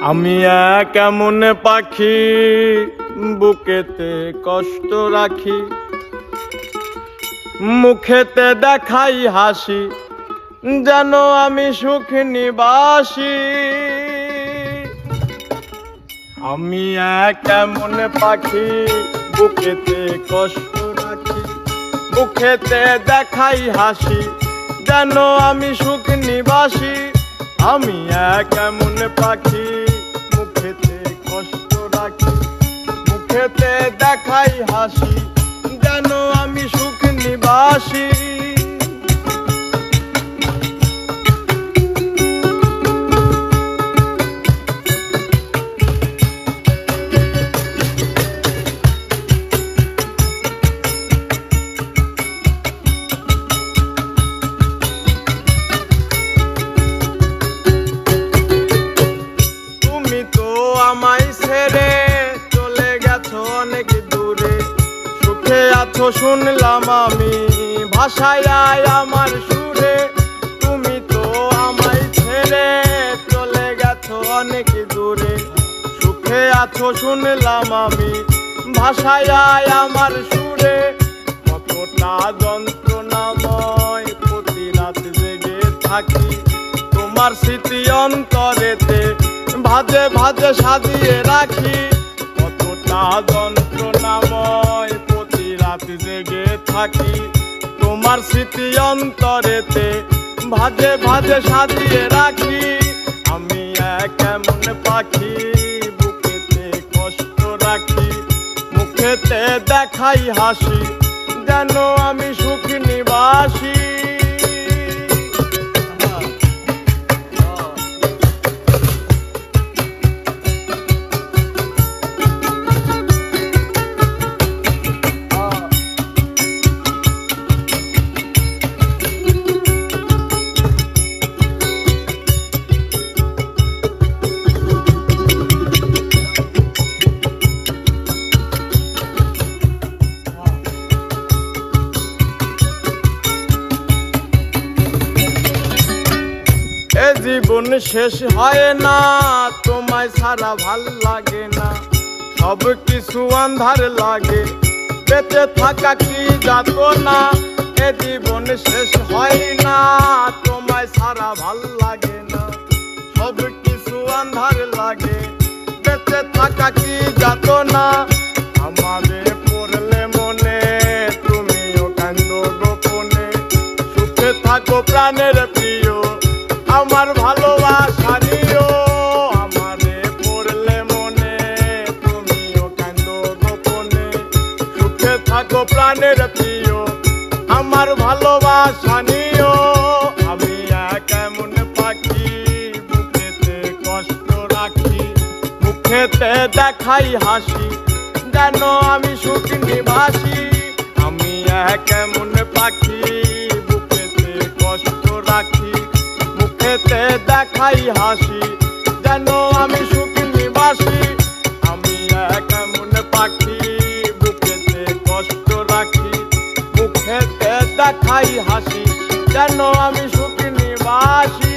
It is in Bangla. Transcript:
আমি এক এমন পাখি বুকেতে কষ্ট রাখি, মুখেতে দেখাই হাসি, যেন আমি সুখ নিবাসী। আমি এক এমন পাখি বুকেতে কষ্ট রাখি, মুখেতে দেখাই হাসি, যেন আমি সুখ নিবাসী। আমি এক এমন পাখি মুখেতে কষ্ট রাখি, মুখেতে দেখাই হাসি, যেন আমি সুখ নিবাসী। আমায় ছেড়ে চলে গেছো অনেক দূরে, সুখে আছো শুনলাম আমি ভাষায় আমার সুরে। তুমি তো আমায় ছেড়ে চলে গেছো অনেক দূরে, সুখে আছো শুনলাম আমি ভাষায় আমার সুরে। কতটা যন্ত্রণাময় প্রতি রাত জেগে থাকি, তোমার স্মৃতি অন্তরেতে ভাজে ভাজে সাজিয়ে রাখি। কতটা যন্ত্রণাময় প্রতি রাত জেগে থাকি, তোমার স্মৃতি অন্তরেতে ভাজে ভাজে সাজিয়ে রাখি। আমি এক এমন পাখি বুকেতে কষ্ট রাখি, মুখেতে দেখাই হাসি, যেন আমি সুখ নিবাসী। জীবন শেষ হয় না, তোমায় ছাড়া ভাল লাগে না, সব কিছু আন্ধার লাগে, বেঁচে থাকা কি যাত না। এ জীবন শেষ হয় না, তোমায় ছাড়া ভাল লাগে না, সব কিছু আন্ধার লাগে, বেঁচে থাকা কি যাত না। আমারে পড়লে মনে তুমিও কান্দো গোপনে, সুখে থাকো প্রাণের প্রিয়, আমার ভালোবাসা নিও। আমারে পড়লে মনে তুমিও কান্দো গোপনে, সুখে থাকো প্রাণের প্রিয়, আমার ভালোবাসা নিও। আমি এক এমন পাখি বুকেতে কষ্ট রাখি, মুখেতে দেখাই হাসি, যেন আমি সুখ নিবাসী। আমি এক এমন পাখি বুকেতে কষ্ট রাখি, মুখেতে দেখাই হাসি, যেন আমি সুখ নিবাসী। আমি এক এমন পাখি বুকেতে কষ্ট রাখি, মুখেতে দেখাই হাসি, যেন আমি সুখ নিবাসী।